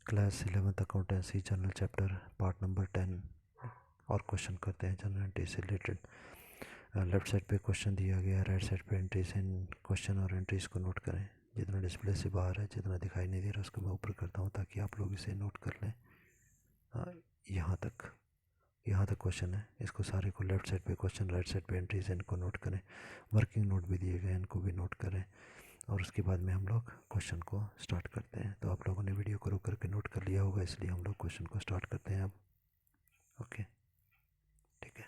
Class 11th accountancy general chapter part number 10 और question करते हैं जनरल एंट्री से रिलेटेड। लेफ्ट साइड पे क्वेश्चन दिया गया है, राइट साइड पे एंट्रीज एंड क्वेश्चन और एंट्रीज को नोट करें। जितना डिस्प्ले से बाहर है, जितना दिखाई नहीं दे रहा उसको मैं ऊपर करता हूँ ताकि आप लोग इसे नोट कर लें। यहाँ तक क्वेश्चन है, इसको सारे को लेफ्ट साइड पे क्वेश्चन, राइट साइड पे एंट्रीज, इनको नोट करें। वर्किंग नोट भी दिए गए हैं, इनको भी नोट करें और उसके बाद में हम लोग क्वेश्चन को स्टार्ट करते हैं। तो आप लोगों ने वीडियो को रोक करके नोट कर लिया होगा, इसलिए हम लोग क्वेश्चन को स्टार्ट करते हैं अब। ओके, ठीक है।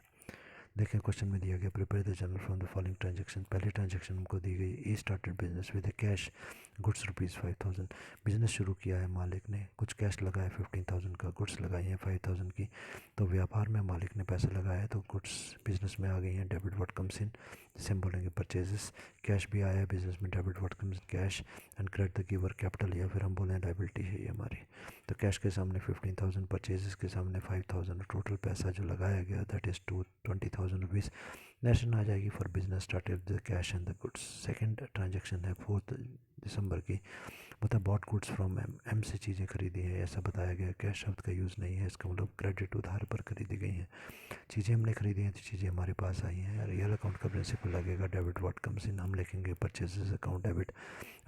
देखिए क्वेश्चन में दिया गया prepare the journal from the following transaction. पहली ट्रांजेक्शन हमको दी गई, E started business with cash goods ₹5,000। Business शुरू किया है मालिक ने, कुछ कैश लगाया 15,000 का, गुड्स लगाई हैं 5,000 की। तो व्यापार में मालिक ने पैसे लगाए तो गुड्स बिजनेस में आ गई हैं। डेबिट व्हाट कम्स इन, जिसे हम बोलेंगे परचेजेस। कैश भी आया है बिजनेस में, debit what comes cash and credit the giver capital, या फिर हम बोलें लाइबिलिटी है ये हमारी। तो कैश के सामने 15,000, परचेजेस के सामने 5,000, टोटल पैसा जो लगाया गया दैट इज़ 20,000 रुपीज़। नेशन आ जाएगी for business started the cash and the goods. Second transaction है 4 दिसंबर की, मतलब बॉट गुड्स फ्रॉम एम से चीज़ें खरीदी हैं, ऐसा बताया गया। कैश शब्द का यूज़ नहीं है, इसका मतलब क्रेडिट उधार पर खरीदी गई हैं। चीज़ें हमने खरीदी हैं तो चीज़ें हमारे पास आई हैं। रियल अकाउंट का प्रिंसिपल लगेगा, डेबिट व्हाट कम्स इन हम लिखेंगे परचेजेस अकाउंट डेबिट,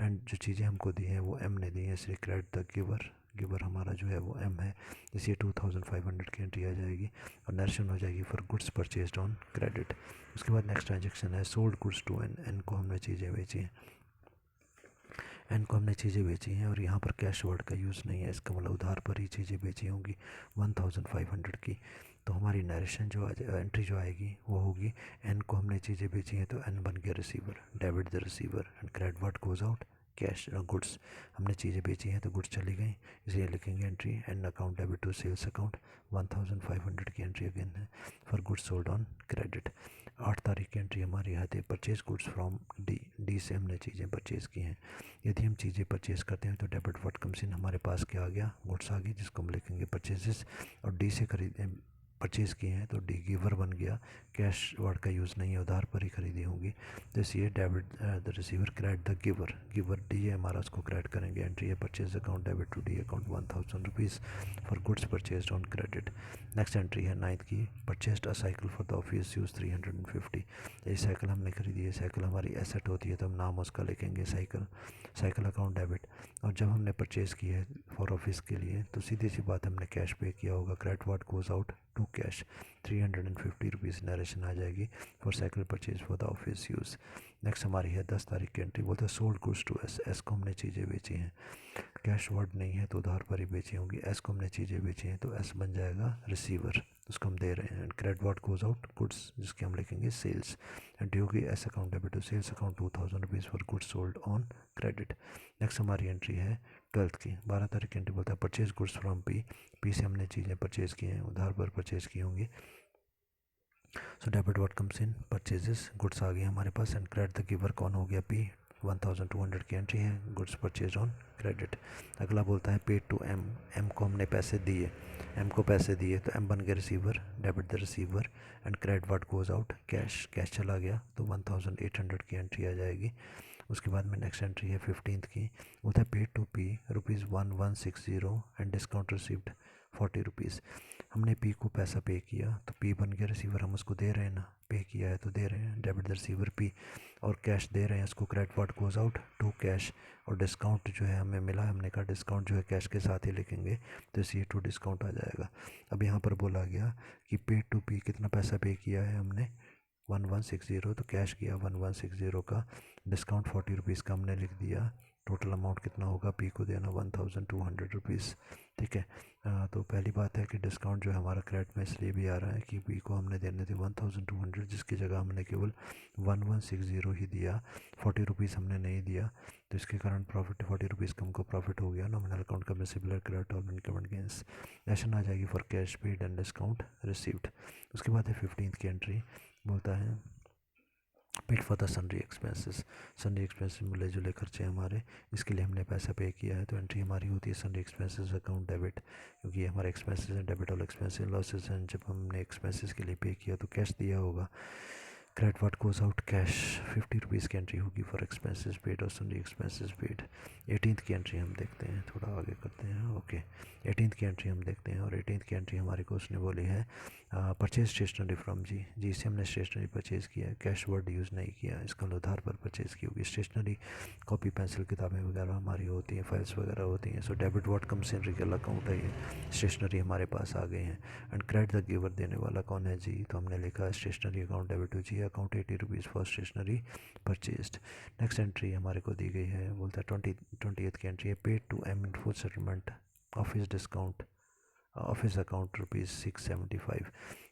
एंड जो चीज़ें हमको दी हैं वो एम ने दी हैं, इसलिए क्रेडिट द गिवर, गिवर हमारा जो है वो एम है, इसलिए 2,500 की एंट्री आ जाएगी और नरेशन हो जाएगी for goods purchased on credit. उसके बाद नेक्स्ट ट्रांजेक्शन है sold goods to N, N को हमने चीज़ें बेची हैं, एन को हमने चीज़ें बेची हैं और यहाँ पर कैश वर्ड का यूज़ नहीं है, इसका मतलब उधार पर ही चीज़ें बेची होंगी 1,500 की। तो हमारी नरेशन जो एंट्री जो आएगी वो होगी, एन को हमने चीज़ें बेची हैं तो एन बन गया receiver, debit the receiver and credit what goes out cash goods. हमने चीज़ें बेची हैं तो गुड्स चली गई, इसलिए लिखेंगे entry N account debit to sales account 1,500 की एंट्री अगेन है for goods sold on credit. 8 तारीख की एंट्री हमारी आती है purchase goods from D, D से हमने चीज़ें परचेज़ की हैं। यदि हम चीज़ें परचेज़ करते हैं तो डेबिट व्हाट कम्स इन हमारे पास क्या आ गया, गुड्स आ गई, जिसको हम लिखेंगे परचेजेस। और डी से खरीद परचेज़ किए हैं तो डी गिवर बन गया, कैश वर्ड का यूज़ नहीं है, उधार पर ही खरीदी होंगी। तो इसलिए debit the receiver credit the giver, giver D है हमारा, उसको क्रेडिट करेंगे। एंट्री है purchase account debit to D account 1,000 rupees for goods purchased on credit. Next entry है 9th की, purchased a cycle for the office use 350। ये cycle हमने खरीदी है, साइकिल हमारी एसेट होती है तो हम नाम उसका लिखेंगे साइकिल, साइकिल अकाउंट डेबिट। और जब हमने परचेज़ किया है फॉर ऑफिस के लिए तो सीधी सी बात हमने कैश पे किया होगा, credit what goes out to cash 350 rupees narration आ जाएगी for cycle purchase for the office use. Next हमारी है 10 तारीख की एंट्री, बोलते हैं sold goods to S, S को हमने चीज़ें बेची हैं, कैश वर्ड नहीं है तो उधार पर ही बेची होंगी। एस को हमने चीज़ें बेची हैं तो एस बन जाएगा रिसीवर, उसको हम दे रहे हैं। And credit what goes out goods, जिसके हम लिखेंगे सेल्स। एंड डी होगी S account debit to sales account 2,000 rupees for goods sold on credit. Next हमारी एंट्री है 12th की, 12 तारीख की एंट्री, बोलता है purchase goods from P, P से हमने चीज़ें परचेज़ की हैं, उधार पर परचेज़ की होंगी। So debit what comes in purchases, goods आ गई हमारे पास एंड क्रेडिट द गिवर कौन हो गया, पी, 1,200 की एंट्री है, गुड्स परचेज ऑन क्रेडिट। अगला बोलता है पेड टू एम, एम को हमने पैसे दिए, एम को पैसे दिए तो एम बन गया receiver, debit the receiver and credit what goes out cash, cash चला गया तो 1,800 की एंट्री आ जाएगी। उसके बाद में नेक्स्ट एंट्री है 15th की, वो था paid to P ₹1160 and discount received 40 rupees. हमने पी को पैसा पे किया तो पी बन गया रिसीवर, हम उसको दे रहे हैं ना, पे किया है तो दे रहे हैं, डेबिट द रिसीवर पी, और कैश दे रहे हैं उसको, credit what goes out to cash. और डिस्काउंट जो है हमें मिला, हमने कहा डिस्काउंट जो है कैश के साथ ही लिखेंगे तो सी टू डिस्काउंट आ जाएगा। अब यहाँ पर बोला गया कि पे टू पी कितना पैसा पे किया है हमने, 1160, तो कैश किया 1160 का, डिस्काउंट 40 रुपीज़ का हमने लिख दिया, टोटल अमाउंट कितना होगा, पी को देना 1,200 रुपीज़। ठीक है। तो पहली बात है कि डिस्काउंट जो है हमारा क्रेडिट में इसलिए भी आ रहा है कि पी को हमने देने थे 1,200, जिसकी जगह हमने केवल 1160 ही दिया, 40 रुपीज़ हमने नहीं दिया, तो इसके कारण प्रॉफिट 40 रुपीज़ का हमको प्रॉफिट हो गया। नॉमिनल अकाउंट का सिमिलर क्रेडिट और इनकम एंड गेंस नेशन आ जाएगी for cash paid and discount received. उसके बाद है 15th की एंट्री, बोलता है paid for the sundry expenses, sundry expenses मिले जुले खर्चे हमारे, इसके लिए हमने पैसा पे किया है तो एंट्री हमारी होती है सन्ड्री एक्सपेंसेस अकाउंट डेबिट, क्योंकि हमारे एक्सपेंसेस हैं, डेबिट और एक्सपेंसेस लॉसेस हैं। जब हमने एक्सपेंसेस के लिए पे किया तो कैश दिया होगा, credit what goes out cash 50 rupees की एंट्री होगी फॉर एक्सपेंसेस पेड और सन्ड्री एक्सपेंसेस पेड। 18th की एंट्री हम देखते हैं, थोड़ा आगे करते हैं। ओके, ओके, 18th की एंट्री हम देखते हैं और 18th की एंट्री हमारे को उसने बोली है परचेज स्टेशनरी फ्रॉम जी। जी से हमने स्टेशनरी परचेज़ किया है, कैश वर्ड यूज़ नहीं किया, इसका मतलब उधार पर परचेज़ की होगी। स्टेशनरी कॉपी पेंसिल किताबें वगैरह हमारी होती हैं, फाइल्स वगैरह होती हैं। So debit word comes in real account है, ये स्टेशनरी हमारे पास आ गए हैं। एंड क्रेडिट द गिवर देने वाला कौन है जी, तो हमने लिखा stationery account debit to G account 80 rupees for stationery purchased. Next entry हमारे को दी गई है, बोलता है 20th की एंट्री है, paid to M in full settlement office discount office account ₹675।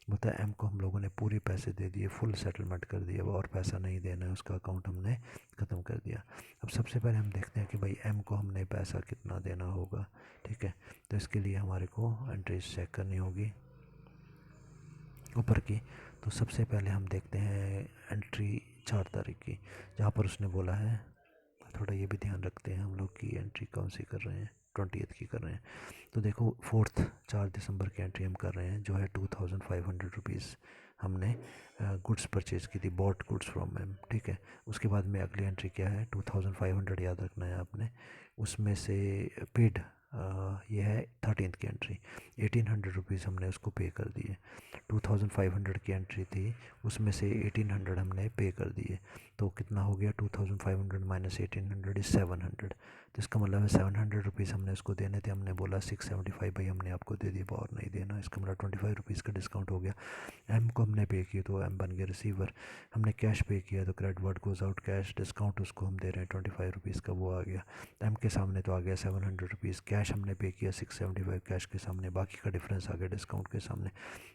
बोलता है एम को हम लोगों ने पूरे पैसे दे दिए, फुल सेटलमेंट कर दिया, और पैसा नहीं देना है, उसका अकाउंट हमने ख़त्म कर दिया। अब सबसे पहले हम देखते हैं कि भाई एम को हमने पैसा कितना देना होगा, ठीक है। तो इसके लिए हमारे को एंट्रीज चेक करनी होगी ऊपर की। तो सबसे पहले हम देखते हैं एंट्री 4 तारीख की, जहाँ पर उसने बोला है, थोड़ा ये भी ध्यान रखते हैं हम लोग की एंट्री कौन सी कर रहे हैं, 20th की कर रहे हैं। तो देखो 4 दिसंबर की एंट्री हम कर रहे हैं, जो है 2500 रुपीज़ हमने गुड्स परचेज़ की थी, बॉट गुड्स फ्रॉम एम, ठीक है। उसके बाद में अगली एंट्री क्या है, 2500 याद रखना है आपने। उसमें से पेड ये है 13th की एंट्री, 1800 रुपीज़ हमने उसको पे कर दिए। 2500 की एंट्री थी, उसमें से 1800 हमने पे कर दिए। तो कितना हो गया, 2500 माइनस 1800 इज़ 700। तो इसका मतलब है 700 रुपीज़ हमने उसको देने थे, हमने बोला 675 भाई हमने आपको दे दिया, और नहीं देना। इसका मतलब 25 रुपीज़ का डिस्काउंट हो गया। एम को हमने पे किया तो एम बन गया रिसीवर। हमने कैश पे किया तो credit word goes out cash, discount उसको हम दे रहे हैं 25 रुपीज़ का, वो आ गया। एम के सामने तो आ गया 700 रुपीज़, कैश हमने पे किया 675 कैश के सामने, बाकी का डिफरेंस आ गया डिस्काउंट के सामने।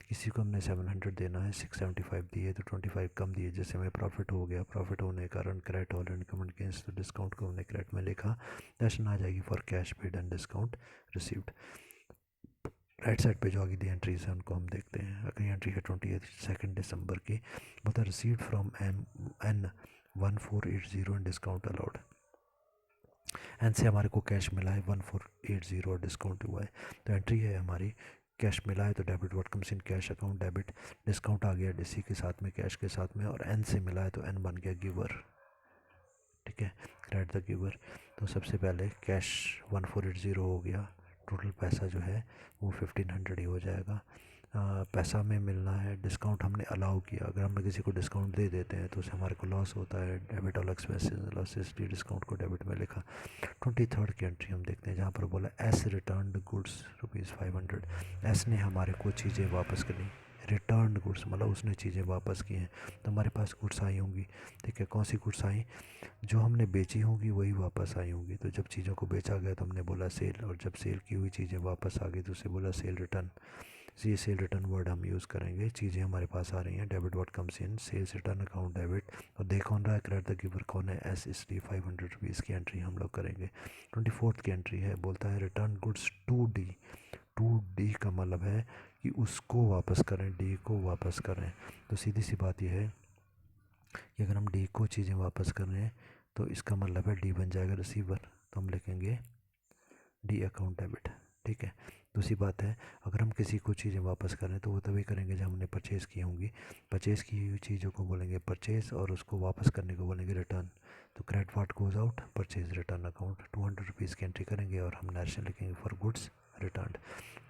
किसी को हमने 700 देना है, 675 दिए तो 25 कम दिए, जैसे हमें प्रॉफिट हो गया। प्रॉफिट होने के कारण क्रेडिट और इनकम अगेंस्ट, तो डिस्काउंट को हमने क्रेडिट में लिखा, दर्शन आ जाएगी for cash paid and discount received. Right side पे जो आगे दी एंट्रीज हैं उनको हम देखते हैं। अगली एंट्री है 22 दिसंबर की, बता received from M N 1480 and discount allowed. N से हमारे को कैश मिला है 1480 और डिस्काउंट हुआ है। तो एंट्री है हमारी, कैश मिला है तो debit what comes in cash account debit, discount आ गया डीसी के साथ में, कैश के साथ में, और एन से मिला है तो एन बन गया गिवर, ठीक है, क्रेडिट द गिवर। तो सबसे पहले कैश 1480 हो गया, टोटल पैसा जो है वो 1500 ही हो जाएगा। पैसा में मिलना है, डिस्काउंट हमने अलाउ किया। अगर हम किसी को डिस्काउंट दे देते हैं तो उससे हमारे को लॉस होता है, डेबिट और एक्सपेंसेस लॉसेस, डिस्काउंट को डेबिट में लिखा। 23rd की एंट्री हम देखते हैं, जहाँ पर बोला एस रिटर्न गुड्स ₹500। एस ने हमारे को चीज़ें वापस करी, रिटर्न गुड्स मतलब उसने चीज़ें वापस की हैं, तो हमारे पास गुड्स आई होंगी, ठीक है। कौन सी गुड्स आई, जो हमने बेची होंगी वही वापस आई होंगी। तो जब चीज़ों को बेचा गया तो हमने बोला सेल, और जब सेल की हुई चीज़ें वापस आ गई तो उसे बोला सेल रिटर्न। ये सेल रिटर्न वर्ड हम यूज़ करेंगे, चीज़ें हमारे पास आ रही हैं, debit word comes in, sales return account debit, और देख कौन रहा है, क्रेडिट द गिवर कौन है, एस, इसलिए 500 रुपीज़ की एंट्री हम लोग करेंगे। 24th की एंट्री है, बोलता है return goods to D. To D का मतलब है कि उसको वापस करें, डी को वापस करें। तो सीधी सी बात यह है कि अगर हम डी को चीज़ें वापस कर रहे हैं तो इसका मतलब है डी बन जाएगा रिसीवर, तो हम लिखेंगे डी अकाउंट डेबिट, ठीक है। दूसरी बात है, अगर हम किसी को चीज़ें वापस करें तो वो तभी करेंगे जब हमने परचेज़ की होंगी। परचेज़ की हुई चीज़ों को बोलेंगे परचेज़, और उसको वापस करने को बोलेंगे रिटर्न। तो क्रेडिट वाट goes out, purchase return account, 200 rupees की एंट्री करेंगे और हम नेशनल लिखेंगे फॉर गुड्स रिटर्न।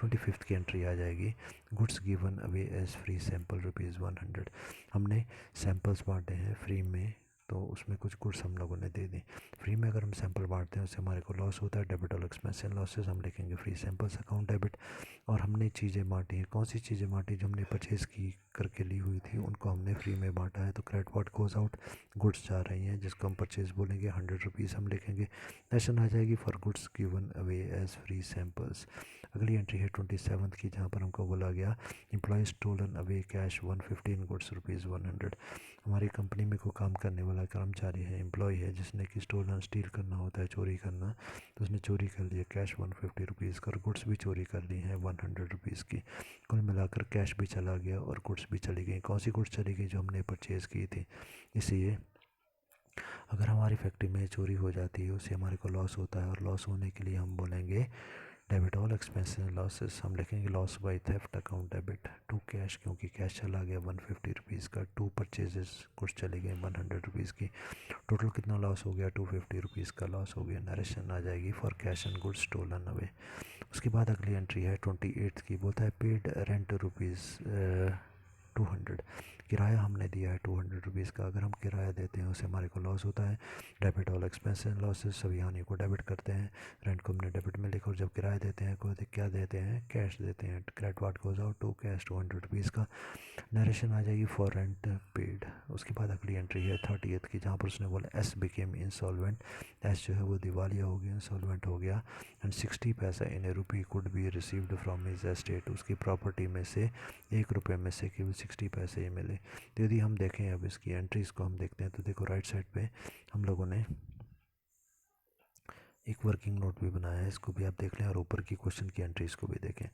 25th की एंट्री आ जाएगी, goods given away as free sample ₹100। हमने सैम्पल्स बांटे हैं फ्री में, तो उसमें कुछ गुड्स हम लोगों ने दे दी। फ्री में अगर हम सैंपल बांटते हैं उससे हमारे को लॉस होता है, डेबिट और एक्सपेंस एंड लॉसेस, हम लिखेंगे फ्री सैंपल्स अकाउंट डेबिट। और हमने चीज़ें बांटी हैं, कौन सी चीज़ें बांटी, जो हमने परचेज़ की करके ली हुई थी उनको हमने फ्री में बांटा है। तो credit what goes out, goods जा रही हैं जिसको हम परचेज़ बोलेंगे, 100 रुपीज़ हम लिखेंगे, नेशन आ जाएगी for goods given away as free samples. अगली एंट्री है 27th की, जहाँ पर हमको बोला गया employee stolen away cash 115 goods ₹100। हमारी कंपनी में कोई काम करने वाला कर्मचारी है, एम्प्लॉय है, जिसने कि स्टोलन स्टील करना होता है, चोरी करना, तो उसने चोरी कर लिया कैश 150 रुपीज़ का, और गुड्स भी चोरी कर ली हैं 100 रुपीज़ की। कुल मिलाकर कैश भी चला गया और गुड्स भी चली गई। कौन सी गुड्स चली गई, जो हमने परचेज़ की थी। इसलिए अगर हमारी फैक्ट्री में चोरी हो जाती है उससे हमारे को लॉस होता है, और लॉस होने के लिए हम बोलेंगे debit all expenses and losses हम लिखेंगे loss by theft account debit to cash, क्योंकि कैश चला गया 150 रुपीज़ का, टू परचेजेस कुछ चले गए 100 रुपीज़ की, टोटल कितना लॉस हो गया 250 रुपीज़ का लॉस हो गया। नरेशन आ जाएगी for cash and goods stolen away. उसके बाद अगली एंट्री है 28 की, बोलता है पेड रेंट रुपीज़ 200, किराया हमने दिया है 200 रुपीज़ का। अगर हम किराया देते हैं उससे हमारे को लॉस होता है। Debit all expense and losses, सभी हानि को डेबिट करते हैं। रेंट को हमने डेबिट में लिखा, और जब किराया देते हैं को क्या देते हैं, कैश देते हैं। Credit what goes out to cash 200 rupees का। नरेशन आ जाएगी फॉर रेंट पेड। उसके बाद अगली एंट्री है 30th की, जहाँ पर उसने बोला एस बिकेम इंसॉल्वेंट, एस जो है वो दिवालिया हो गया, इंसॉल्वेंट हो गया, एंड 60 पैसा in a rupee could be received from his estate, उसकी प्रॉपर्टी में से 1 रुपये में से केवल 60 पैसे ही मिले। तो यदि हम देखें अब इसकी एंट्रीज़ को हम देखते हैं, तो देखो राइट साइड पे हम लोगों ने एक वर्किंग नोट भी बनाया है, इसको भी आप देख लें, और ऊपर की क्वेश्चन की एंट्रीज़ को भी देखें।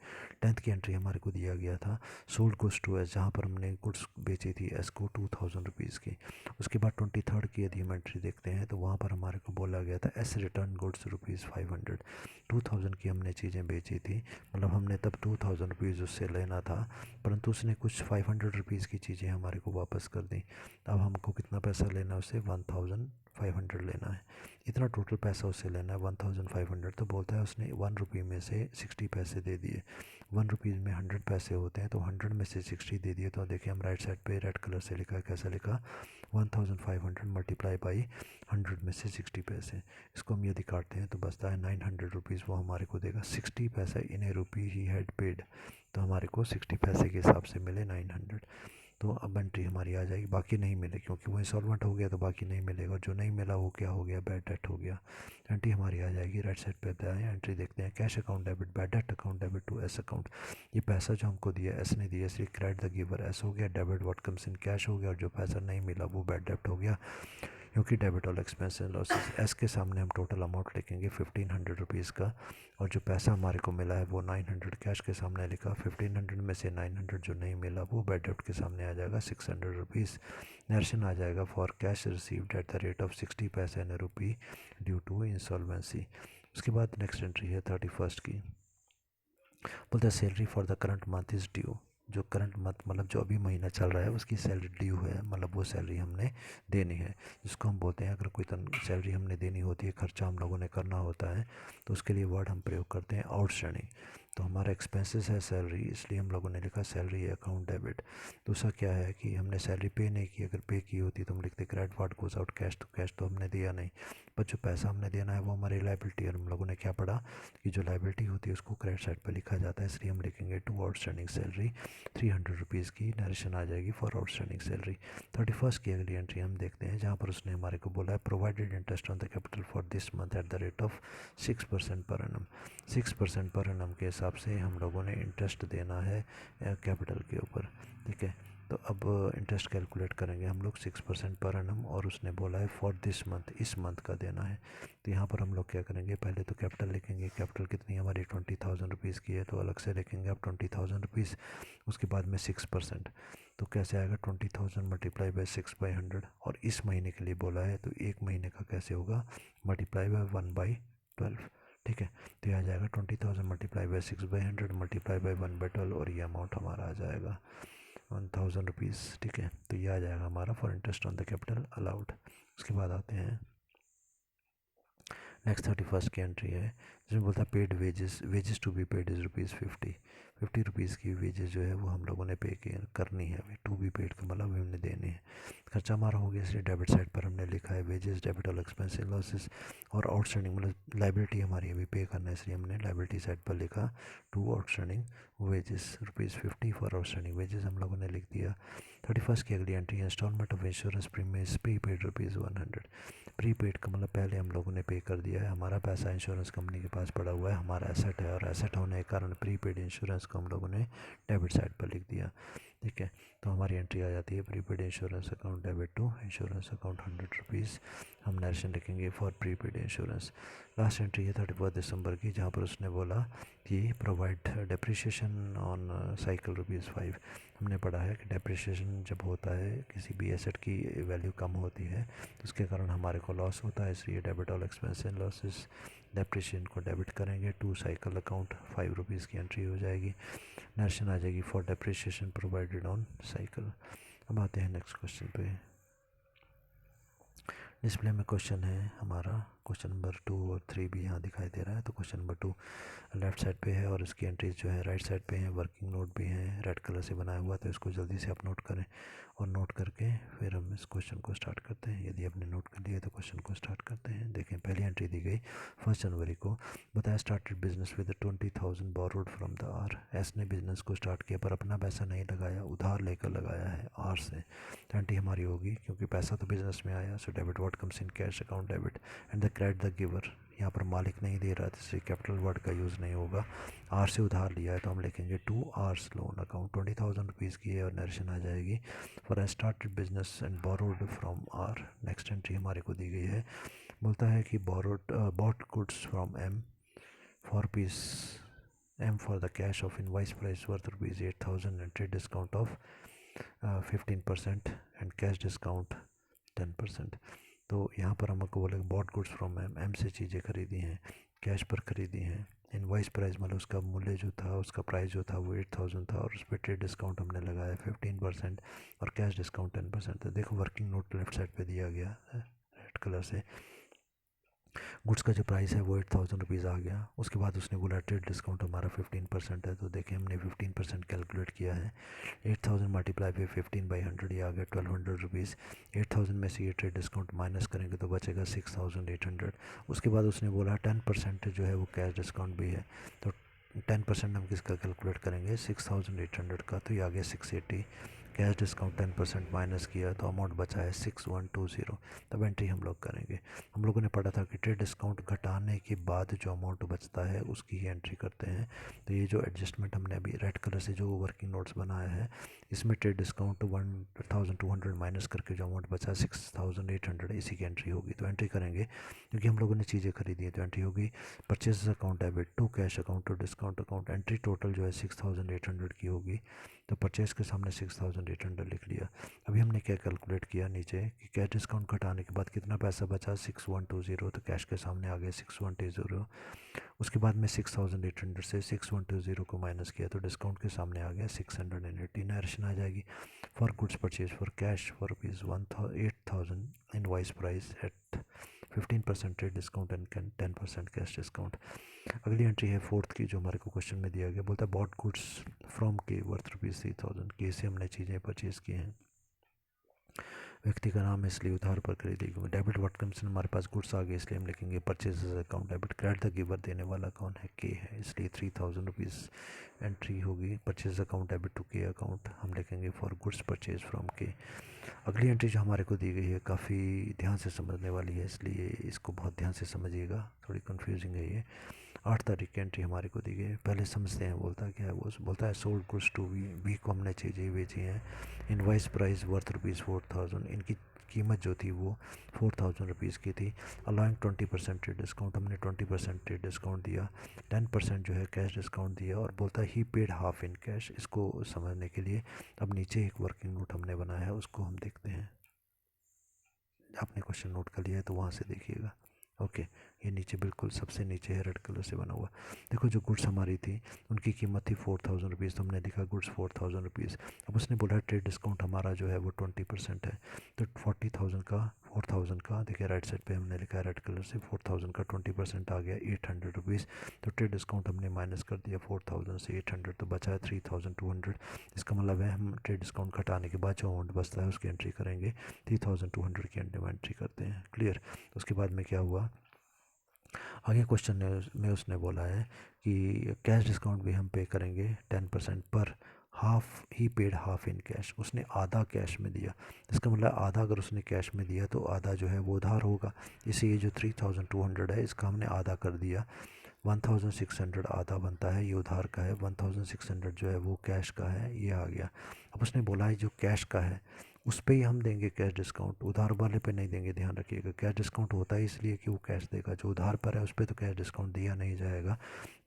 10th की एंट्री हमारे को दिया गया था सोल्ड गुड्स टू एस, जहाँ पर हमने गुड्स बेची थी एस को 2000 रुपीज़ की। उसके बाद 23rd की यदि हम एंट्री देखते हैं, तो वहाँ पर हमारे को बोला गया था एस रिटर्न गुड्स ₹500, 2000 की हमने चीज़ें बेची थी, मतलब हमने तब 2000 रुपीज़ उससे लेना था, परंतु उसने कुछ 500 रुपीज़ की चीज़ें हमारे को वापस कर दी। अब हमको कितना पैसा लेना है उससे, 1500 लेना है। इतना टोटल पैसा उससे लेना है 1500, तो बोलता है उसने 1 रुपये में से 60 पैसे दे दिए। 1 रुपीज़ में 100 पैसे होते हैं, तो 100 में से 60 दे दिए। तो देखिए हम राइट साइड पे रेड कलर से लिखा है, कैसा लिखा, 1500 मल्टीप्लाई बाई 100 में से 60 पैसे। इसको हम यदि काटते हैं तो बचता है 900 रुपीज़, वो हमारे को देगा 60 पैसा in a rupee he had paid, तो हमारे को 60 पैसे के हिसाब से मिले 900। तो अब एंट्री हमारी आ जाएगी, बाकी नहीं मिले क्योंकि वो इंसॉल्वेंट हो गया, तो बाकी नहीं मिलेगा, और जो नहीं मिला वो क्या हो गया, बैड डेट हो गया। एंट्री हमारी आ जाएगी राइट साइड पे आते हैं, एंट्री देखते हैं cash account debit bad debt account debit to S account. ये पैसा जो हमको दिया एस ने दिया, इसलिए क्रेडिट द गिवर एस हो गया, debit what comes in cash हो गया, और जो पैसा नहीं मिला वो बैड डेट हो गया, क्योंकि debit all expense and losses S के सामने हम टोटल अमाउंट लिखेंगे 1500 रुपीज़ का, और जो पैसा हमारे को मिला है वो 900 कैश के सामने लिखा, 1500 में से 900 जो नहीं मिला वो बैड डेब्ट के सामने आ जाएगा 600 रुपीज़। नरेशन आ जाएगा for cash received at the rate of 60 पैसे इन रुपी ड्यू टू इंसॉल्वेंसी। उसके बाद नेक्स्ट एंट्री है 31st की, बोलते हैं salary for the current month is due, जो करंट मंथ मतलब जो अभी महीना चल रहा है उसकी सैलरी ड्यू है, मतलब वो सैलरी हमने देनी है, जिसको हम बोलते हैं अगर कोई सैलरी हमने देनी होती है, खर्चा हम लोगों ने करना होता है, तो उसके लिए वर्ड हम प्रयोग करते हैं आउटस्टैंडिंग। तो हमारा एक्सपेंसेस है सैलरी, इसलिए हम लोगों ने लिखा सैलरी अकाउंट डेबिट। दूसरा क्या है कि हमने सैलरी पे नहीं की, अगर पे की होती तो हम लिखते credit what goes out cash to cash, तो हमने दिया नहीं, पर जो पैसा हमने देना है वो हमारी लाइबिलिटी है। हम लोगों ने क्या पढ़ा कि जो लाइबिलिटी होती है उसको क्रेडिट साइड पर लिखा जाता है, इसलिए हम लिखेंगे टू आउटस्टैंडिंग सैलरी 300 रुपीज़ की नरेशन आ जाएगी फॉर आउटस्टैंडिंग सैलरी। 31st की अगली एंट्री हम देखते हैं, जहाँ पर उसने हमारे को बोला है provided interest on the capital for this month at the rate of 6% per annum. 6% per annum के हिसाब से हम लोगों ने इंटरेस्ट देना है कैपिटल के ऊपर, ठीक है। तो अब इंटरेस्ट कैलकुलेट करेंगे हम लोग 6% पर एनम, और उसने बोला है फॉर दिस मंथ, इस मंथ का देना है। तो यहाँ पर हम लोग क्या करेंगे, पहले तो कैपिटल लिखेंगे, कैपिटल कितनी हमारी 20,000 रुपीज़ की है, तो अलग से लिखेंगे अब 20,000 रुपीज़। उसके बाद में 6%, तो कैसे आएगा 20,000 मल्टीप्लाई बाई 6/100, और इस महीने के लिए बोला है तो एक महीने का कैसे होगा, मल्टीप्लाई बाई 1/12, ठीक है। तो ये आ जाएगा 20,000 मल्टीप्लाई बाई 6/100 मल्टीप्लाई बाई 1/12, और ये अमाउंट हमारा आ जाएगा 1,000 रुपीज़, ठीक है। तो ये आ जाएगा हमारा for interest on the capital allowed. उसके बाद आते हैं नेक्स्ट 31st की एंट्री है, जिसमें बोलता है paid wages, wages to be paid is ₹50, 50 rupees की वेजेस जो है वो हम लोगों ने पे करनी है, टू बी पेड का मतलब हमने देने हैं। खर्चा हमारा हो गया, इसलिए डेबिट साइड पर हमने लिखा है wages debit all expense losses, और आउटस्टैंडिंग मतलब लाइबिलिटी हमारी अभी पे करना है, इसलिए हमने लाइबिलिटी साइड पर लिखा to outstanding wages ₹50 for outstanding wages हम लोगों ने लिख दिया। 31st की अगली एंट्री है installment of insurance premium prepaid ₹100। Prepaid का मतलब पहले हम लोगों ने पे कर दिया है, हमारा पैसा इंश्योरेंस कंपनी के पास पड़ा हुआ है, हमारा एसेट है, और एसेट होने के कारण प्रीपेड इंश्योरेंस को हम लोगों ने डेबिट साइड पर लिख दिया, ठीक है। तो हमारी एंट्री आ जाती है prepaid insurance account debit to insurance account 100 rupees, हम नरेशन लिखेंगे for prepaid insurance. Last entry है 31 दिसंबर की, जहाँ पर उसने बोला कि प्रोवाइड डेप्रिसिएशन ऑन साइकिल ₹5। हमने पढ़ा है कि डेप्रिसिएशन जब होता है किसी भी एसेट की वैल्यू कम होती है तो उसके कारण हमारे को लॉस होता है, इसलिए debit all expense and losses depreciation को डेबिट करेंगे, टू साइकिल अकाउंट 5 रुपीज़ की एंट्री हो जाएगी, नरेशन आ जाएगी for depreciation provided on cycle. अब आते हैं नेक्स्ट क्वेश्चन पे। डिस्प्ले में क्वेश्चन है हमारा, क्वेश्चन नंबर 2 और 3 भी यहाँ दिखाई दे रहा है। तो क्वेश्चन नंबर 2 लेफ़्ट साइड पे है और इसकी एंट्रीज जो है राइट साइड पे हैं, वर्किंग नोट भी हैं रेड कलर से बनाया हुआ, तो इसको जल्दी से आप नोट करें और नोट करके फिर हम इस क्वेश्चन को स्टार्ट करते हैं। यदि आपने नोट कर लिया तो क्वेश्चन को स्टार्ट करते हैं। देखें, पहली एंट्री दी गई 1 जनवरी को, बताया started business with 20,000 borrowed from the R. S ने बिजनेस को स्टार्ट किया पर अपना पैसा नहीं लगाया, उधार लेकर लगाया है आर से। तो एंट्री हमारी होगी, क्योंकि पैसा तो बिजनेस में आया, सो debit what comes in cash account debit and the credit the giver. यहाँ पर मालिक नहीं दे रहा था, इसलिए कैपिटल वर्ड का यूज़ नहीं होगा। आर से उधार लिया है तो हम लिखेंगे to R's loan account, 20,000 rupees की है और नरेशन आ जाएगी for I started business and borrowed from R. Next entry हमारे को दी गई है, बोलता है कि borrowed bought goods from M for piece M for the cash of invoice price worth rupees 8,000 and trade discount of 15% and cash discount 10%। तो यहाँ पर हमको बोले bought goods from M, M से चीज़ें खरीदी हैं, कैश पर खरीदी हैं। इनवाइस प्राइस मतलब उसका मूल्य जो था, उसका प्राइस जो था वो 8,000 था और उस पर ट्रेड डिस्काउंट हमने लगाया 15% और कैश डिस्काउंट 10%। तो देखो वर्किंग नोट लेफ्ट साइड पे दिया गया है रेड कलर से। गुड्स का जो प्राइस है वो 8,000 रुपीज़ आ गया। उसके बाद उसने बोला ट्रेड डिस्काउंट हमारा 15% है, तो देखें हमने 15% कैलकुलेट किया है। 8,000 मल्टीप्लाई पे 15/100 ये आ गया 1,200 रुपीज़। 8,000 में से ये ट्रेड डिस्काउंट माइनस करेंगे तो बचेगा 6,800। उसके बाद उसने बोला 10% जो है वो कैश डिस्काउंट भी है, तो 10% हम किसका कैलकुलेट करेंगे, 6,800 का, तो ये आ गया 680। कैश डिस्काउंट 10% माइनस किया तो अमाउंट बचा है 6120। तब एंट्री हम लोग करेंगे। हम लोगों ने पढ़ा था कि ट्रेड डिस्काउंट घटाने के बाद जो अमाउंट बचता है उसकी ही एंट्री करते हैं। तो ये जो एडजस्टमेंट हमने अभी रेड कलर से जो वर्किंग नोट्स बनाया है, इसमें ट्रेड डिस्काउंट 1,200 माइनस करके जो अमाउंट बचा 6,800, इसी की एंट्री होगी। तो एंट्री करेंगे क्योंकि हम लोगों ने चीज़ें खरीदी हैं, तो एंट्री होगी purchase account debit to cash account to discount account. Entry total जो है 6,800 की होगी, तो परचेज़ के सामने 6,800 लिख लिया। अभी हमने क्या कैलकुलेट किया नीचे कि कैश डिस्काउंट घटाने के बाद कितना पैसा बचा 6120, तो कैश के सामने आ गया 6120। उसके बाद में 6,800 से 6120 को माइनस किया तो डिस्काउंट के सामने आ गया 680। नरेशन आ जाएगी for goods purchase for cash for rupees 8,000 invoice price at 15% trade discount and 10% cash discount. अगली एंट्री है फोर्थ की, जो हमारे को क्वेश्चन में दिया गया, बोलता है बॉट गुड्स फ्रॉम के वर्थ रुपीज़ 3,000 की, से हमने चीज़ें परचेज़ की हैं। व्यक्ति का नाम है इसलिए उधार पर खरीदी गई। डेबिट व्हाट कम्स इन, हमारे पास गुड्स आ गए इसलिए हम लिखेंगे purchases account debit. Credit the giver, देने वाला कौन है, के है, इसलिए 3,000 रुपीज़ एंट्री होगी। परचेज अकाउंट डेबिट टू के अकाउंट हम लिखेंगे फॉर गुड्स परचेज फ्रॉम के। अगली एंट्री जो हमारे को दी गई है काफ़ी ध्यान से समझने वाली है, इसलिए इसको बहुत ध्यान से समझिएगा, थोड़ी कन्फ्यूजिंग है ये। 8 तारीख की एंट्री हमारे को दी गई है। पहले समझते हैं बोलता क्या है वो। बोलता है सोल्ड गुड्स टू वी को हमने चीज़ें बेची हैं। इनवाइस प्राइस वर्थ रुपीज़ 4,000, इनकी कीमत जो थी वो 4,000 रुपीज़ की थी। अलाउइंग 20% ट्रेड डिस्काउंट, हमने 20% ट्रेड डिस्काउंट दिया। 10% जो है कैश डिस्काउंट दिया और बोलता है ही पेड हाफ इन कैश। इसको समझने के लिए अब नीचे एक वर्किंग नोट हमने बनाया है, उसको हम देखते हैं। आपने क्वेश्चन नोट कर लिया है तो वहाँ से देखिएगा। ओके, ये नीचे बिल्कुल सबसे नीचे है रेड कलर से बना हुआ। देखो जो गुड्स हमारी थी उनकी कीमत थी 4,000 रुपीज़, तो हमने लिखा गुड्स 4,000 रुपीज़। अब उसने बोला ट्रेड डिस्काउंट हमारा जो है वो 20% है, तो 40,000 का 4,000 का, देखिए राइट साइड पे हमने लिखा है रेड कलर से, 4,000 का 20% आ गया 800 रुपीज़। तो ट्रेड डिस्काउंट हमने माइनस कर दिया 4,000 से 800, तो बचा है 3,200। इसका मतलब है हम ट्रेड डिस्काउंट घटाने के बाद जो अमाउंट बचता है उसकी एंट्री करेंगे, 3,200 की एंट्री करते हैं। क्लियर। उसके बाद में क्या हुआ, आगे क्वेश्चन में उसने बोला है कि कैश डिस्काउंट भी हम पे करेंगे 10% पर, half he paid half in cash, उसने आधा कैश में दिया। इसका मतलब आधा अगर उसने कैश में दिया तो आधा जो है वो उधार होगा। इसे ये जो 3,200 है इसका हमने आधा कर दिया, 1,600 आधा बनता है, ये उधार का है, 1,600 जो है वो कैश का है, ये आ गया। अब उसने बोला है जो कैश का है उस पर ही हम देंगे कैश डिस्काउंट, उधार वाले पे नहीं देंगे। ध्यान रखिएगा, कैश डिस्काउंट होता है इसलिए कि वो कैश देगा, जो उधार पर है उस पर तो कैश डिस्काउंट दिया नहीं जाएगा।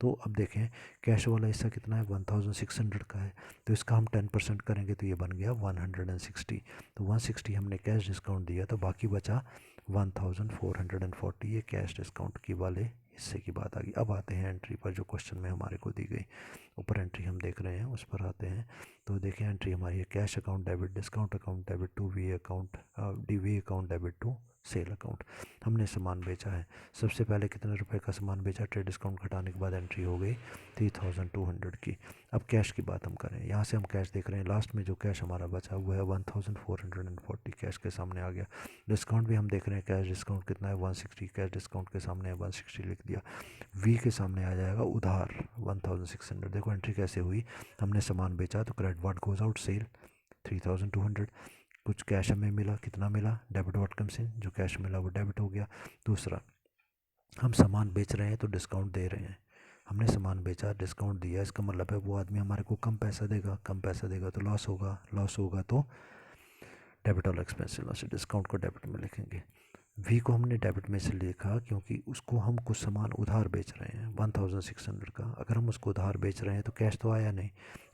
तो अब देखें कैश वाला हिस्सा कितना है, 1,600 का है, तो इसका हम 10% करेंगे तो ये बन गया 160। तो 160 हमने कैश डिस्काउंट दिया, तो बाकी बचा 1,440, ये कैश डिस्काउंट की वाले हिस्से की बात आ गई। अब आते हैं एंट्री पर जो क्वेश्चन में हमारे को दी गई। ऊपर एंट्री हम देख रहे हैं, उस पर आते हैं। तो देखिए एंट्री हमारी है cash account debit, discount account debit to V account, V account debit to sale account. हमने सामान बेचा है, सबसे पहले कितने रुपए का सामान बेचा, ट्रेड डिस्काउंट घटाने के बाद एंट्री हो गई 3200 की। अब कैश की बात हम करें, यहाँ से हम कैश देख रहे हैं, लास्ट में जो कैश हमारा बचा हुआ है 1440 कैश के सामने आ गया। डिस्काउंट भी हम देख रहे हैं, कैश डिस्काउंट कितना है 160, कैश डिस्काउंट के सामने 160 लिख दिया। वी के सामने आ जाएगा उधार 1600। देखो एंट्री कैसे हुई, हमने सामान बेचा तो credit what goes out sale 3200, कुछ कैश हमें मिला, कितना मिला, डेबिट व्हाट कम्स इन, जो कैश मिला वो डेबिट हो गया। दूसरा, हम सामान बेच रहे हैं तो डिस्काउंट दे रहे हैं, हमने सामान बेचा डिस्काउंट दिया, इसका मतलब है वो आदमी हमारे को कम पैसा देगा, कम पैसा देगा तो लॉस होगा, लॉस होगा तो डेबिट और एक्सपेंस लॉस, डिस्काउंट को डेबिट में लिखेंगे। वी को हमने डेबिट में से लिखा क्योंकि उसको हम कुछ सामान उधार बेच रहे हैं 1600 का। अगर हम उसको उधार बेच रहे हैं तो कैश तो आया नहीं,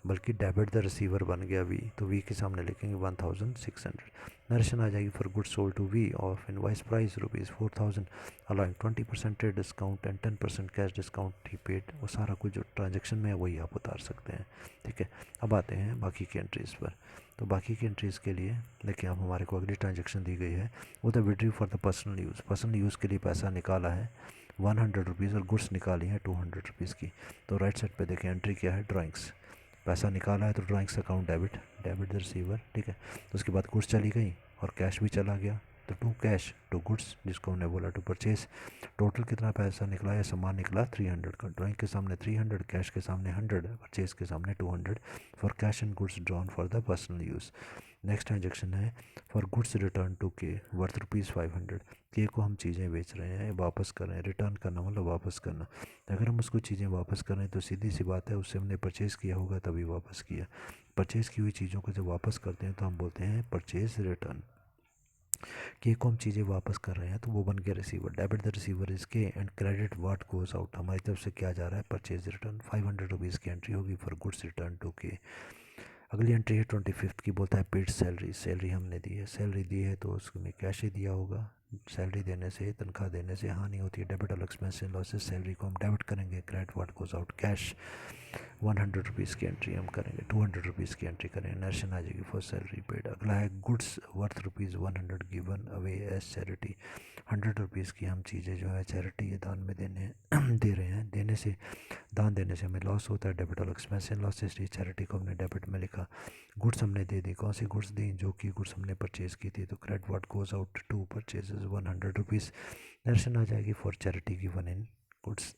बल्कि डेबिट द रिसीवर बन गया वी, तो वी के सामने लिखेंगे 1600। नरेशन आ जाएगी for goods sold to V of invoice price ₹4000 allowing 20% trade discount and 10% cash discount ही पेड। वो सारा कुछ जो ट्रांजेक्शन में है वही आप उतार सकते हैं, ठीक है। अब आते हैं बाकी की एंट्रीज़ पर। तो बाकी की एंट्रीज़ के लिए देखिए, अब हमारे को अगली ट्रांजेक्शन दी गई है, वो the withdrew for the personal use, personal use के लिए पैसा निकाला है 100 और गुड्स निकाली है 200 की। तो राइट साइड पे देखें एंट्री क्या है, ड्राइंग्स, पैसा निकाला है तो drawings account debit, debit the receiver, ठीक है। तो उसके बाद गुड्स चली गई और कैश भी चला गया, तो टू कैश टू गुड्स, जिसको हमने बोला टू परचेज। टोटल कितना पैसा निकला या सामान निकला 300 का, ड्राइंग के सामने 300, कैश के सामने 100, परचेज के सामने 200 for cash and goods drawn for the personal use. Next transaction है फॉर गुड्स रिटर्न टू के वर्थ ₹500। के को हम चीज़ें बेच रहे हैं, वापस कर रहे हैं, रिटर्न करना मतलब वापस करना। अगर हम उसको चीज़ें वापस कर रहे हैं तो सीधी सी बात है उससे हमने परचेज़ किया होगा तभी वापस किया। परचेज़ की हुई चीज़ों को जब वापस करते हैं तो हम बोलते हैं परचेज़ रिटर्न। के को हम चीज़ें वापस कर रहे हैं तो वो बन गया receiver, debit the receiver is K and credit what goes out, हमारी तरफ से क्या जा रहा है परचेज रिटर्न। ₹500 की एंट्री होगी फॉर गुड्स रिटर्न टू के। अगली एंट्री है 25 की, बोलता है पेड सैलरी, सैलरी हमने दी है, सैलरी दी है तो उसमें कैश ही दिया होगा। सैलरी देने से, तनख्वाह देने से हानि होती है, डेबिट और एक्सपेंस लॉसेस, सैलरी को हम डेबिट करेंगे, credit what goes out cash. ₹100 की एंट्री हम करेंगे, ₹200 की एंट्री करेंगे, नरेशन आ जाएगी फॉर सैलरी पेड। अगला है goods worth ₹100 given away as charity, ₹100 की हम चीज़ें जो है चैरिटी दान में देने दे रहे हैं, देने से, दान देने से हमें लॉस होता है, डेबिट और एक्सपेंस लॉसेस, चैरिटी को हमने डेबिट में लिखा। गुड्स हमने दे दी, कौन सी गुड्स दी, जो कि गुड्स हमने परचेज़ की थी, तो credit what goes out to purchases ₹100, narration आ जाएगी for charity given in goods.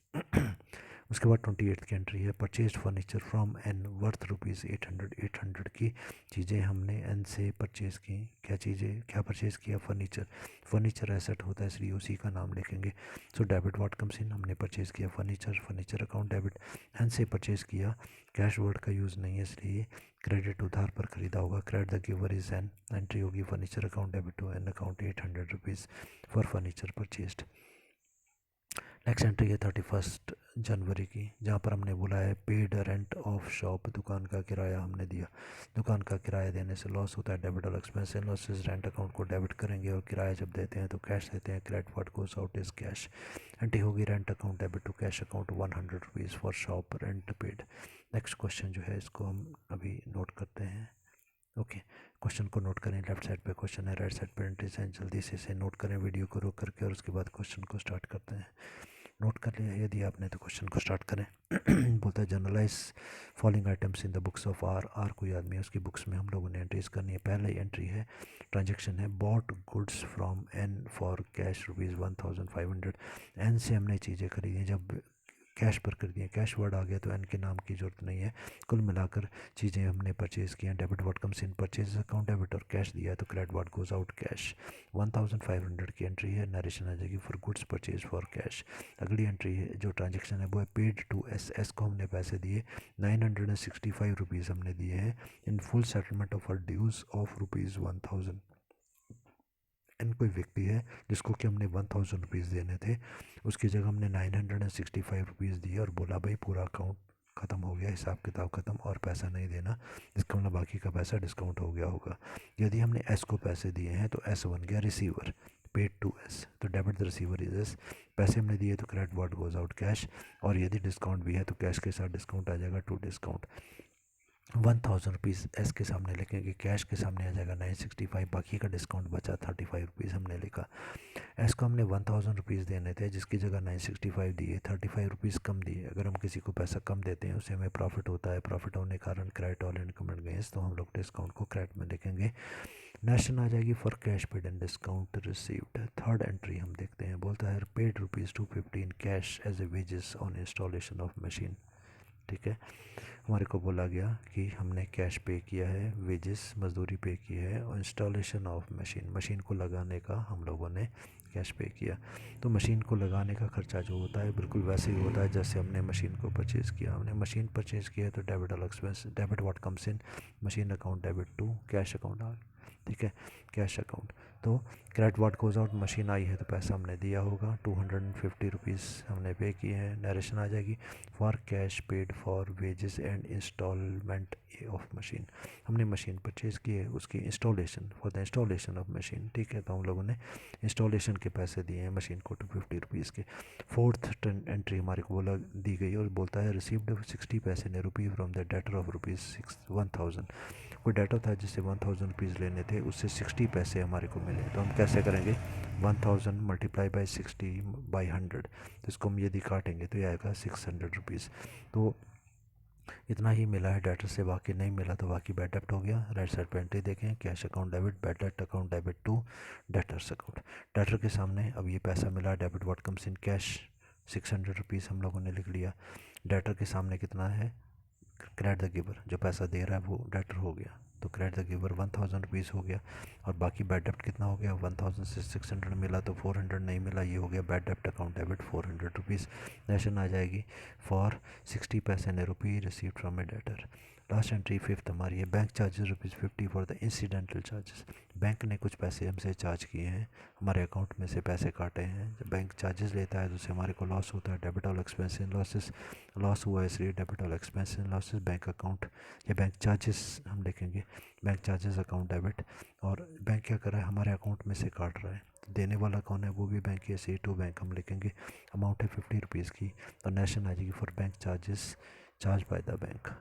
उसके बाद 28 की एंट्री है purchase furniture from N worth ₹800, 800 की चीज़ें हमने एन से परचेज़ की। क्या चीज़ें, क्या परचेज़ किया, फर्नीचर, फर्नीचर एसेट होता है इसलिए उसी का नाम लिखेंगे। So debit what comes in, हमने परचेज़ किया furniture, furniture account debit, N से परचेज़ किया, कैश वर्ड का यूज़ नहीं है इसलिए क्रेडिट उधार पर खरीदा होगा, credit the giver is N, entry होगी furniture account debit to N account ₹800 for furniture purchased. Next entry है 31 जनवरी की, जहाँ पर हमने बोला है पेड रेंट ऑफ शॉप, दुकान का किराया हमने दिया, दुकान का किराया देने से लॉस होता है, डेबिट और एक्सपेंस लॉसेस, रेंट अकाउंट को डेबिट करेंगे और किराया जब देते हैं तो कैश देते हैं, credit what goes out is cash. Entry होगी rent account debit to cash account ₹100 for shop rent paid. Next question जो है इसको हम अभी नोट करते हैं। ओके, क्वेश्चन को नोट करें, लेफ्ट साइड पे क्वेश्चन है, राइट साइड पे एंट्रीज हैं, जल्दी से इसे नोट करें वीडियो को रोक करके और उसके बाद क्वेश्चन को स्टार्ट करते हैं। नोट कर लिया यदि आपने तो क्वेश्चन को स्टार्ट करें। बोलता है journalise following items in the books of R, R कोई आदमी है उसकी बुक्स में हम लोगों ने एंट्रीज करनी है। पहला एंट्री है, ट्रांजेक्शन है, bought goods from N for cash ₹1500, N से हमने चीज़ें खरीदी, जब कैश पर कर दिए, कैश वर्ड आ गया तो एन के नाम की ज़रूरत नहीं है, कुल मिलाकर चीज़ें हमने परचेज़ किया, debit what comes in purchase account debit और कैश दिया तो credit what goes out cash. 1500 की एंट्री है, नरेशन आ जाएगी for goods purchase for cash. अगली एंट्री है जो ट्रांजेक्शन है वो है पेड टू एस, एस को हमने पैसे दिए, ₹965 हमने दिए हैं in full settlement of R dues of ₹1000। N कोई व्यक्ति है जिसको कि हमने ₹1000 देने थे, उसकी जगह हमने ₹965 दिए और बोला भाई पूरा अकाउंट ख़त्म हो गया, हिसाब किताब ख़त्म और पैसा नहीं देना, इसका मतलब बाकी का पैसा डिस्काउंट हो गया होगा। यदि हमने एस को पैसे दिए हैं तो एस बन गया रिसीवर, पेड टू एस, तो debit the receiver is S, पैसे हमने दिए तो credit what goes out cash, और यदि डिस्काउंट भी है तो कैश के साथ डिस्काउंट आ जाएगा टू डिस्काउंट। 1000 रुपीज़ एस के सामने लिखेंगे, कैश के सामने आ जाएगा 965, बाकी का डिस्काउंट बचा 35 रुपीज़ हमने लिखा। एस को हमने 1000 रुपीज़ देने थे, जिसकी जगह 965 दिए, 35 रुपीज़ कम दिए। अगर हम किसी को पैसा कम देते हैं उससे हमें प्रॉफिट होता है, प्रॉफिट होने के कारण credit all income and gains, तो हम लोग डिस्काउंट को क्रेडिट में लिखेंगे। नेशन आ जाएगी for cash paid and discount received. Third entry हम देखते हैं, बोलता है paid ₹250 in cash as a wages on installation of machine. ठीक है, हमारे को बोला गया कि हमने कैश पे किया है, वेजेस मजदूरी पे की है, और इंस्टॉलेशन ऑफ मशीन, मशीन को लगाने का हम लोगों ने कैश पे किया। तो मशीन को लगाने का खर्चा जो होता है बिल्कुल वैसे ही होता है जैसे हमने मशीन को परचेज़ किया। हमने मशीन परचेज़ किया तो debit all expense, debit what comes in machine account, debit to cash account. ठीक है, कैश अकाउंट। तो credit what goes out, machine आई है तो पैसा हमने दिया होगा, 250 रुपीज़ हमने पे किए हैं। नरेशन आ जाएगी for cash paid for wages and installment of machine, हमने मशीन परचेज़ की है, उसकी installation for the installation of machine. ठीक है, तो हम लोगों ने इंस्टॉलेशन के पैसे दिए हैं मशीन को 250 के। फोर्थ एंट्री हमारे को बोला दी गई और बोलता है रिसीव्ड 60 पैसे ने रुपी फ्रॉम द डेटर ऑफ ₹1000। कोई डाटा था जिससे 1000 रुपीज़ लेने थे, उससे 60 पैसे हमारे को मिले, तो हम कैसे करेंगे 1000 मल्टीप्लाई बाई 60/100, तो इसको हम यदि काटेंगे तो ये आएगा 600 रुपीज़। तो इतना ही मिला है डेटर से, बाकी नहीं मिला तो बाकी बैड डेप्ट हो गया। राइट साइड पे एंट्री देखें, cash account debit, bad debt account debit to debtors account. Debtor के सामने अब ये पैसा मिला, debit what comes in cash 600 rupees हम लोगों ने लिख लिया। डेटर के सामने कितना है, क्रेडिट द गिवर, जो पैसा दे रहा है वो डेटर हो गया, तो क्रेडिट द गिवर 1000 रुपीज़ हो गया। और बाकी बैड डेप्ट कितना हो गया, 1000 से 600 मिला तो 400 नहीं मिला, ये हो गया बैड डेप्ट अकाउंट डेबिट 400 रुपीज़। नेशन आ जाएगी फॉर 60 पैसे ने rupee received from a debtor. Last entry fifth हमारी है, bank charges ₹50 for the incidental charges, bank ने कुछ पैसे हमसे चार्ज किए हैं, हमारे अकाउंट में से पैसे काटे हैं। जब बैंक चार्जेस लेता है तो उससे हमारे को लॉस होता है, डेबिट ऑल एक्सपेंस इन लॉसेस, लॉस हुआ है इसलिए डेबिट ऑल एक्सपेंस इन लॉसेस बैंक अकाउंट, या बैंक चार्जेस हम लिखेंगे, बैंक चार्जेस अकाउंट डेबिट। और बैंक क्या कर रहा है, हमारे अकाउंट में से काट रहा है, देने वाला कौन है, वो भी बैंक है, सी टू बैंक हम लिखेंगे। अमाउंट है ₹50 की, तो नेशन आ जाएगी for bank charges charge by the bank.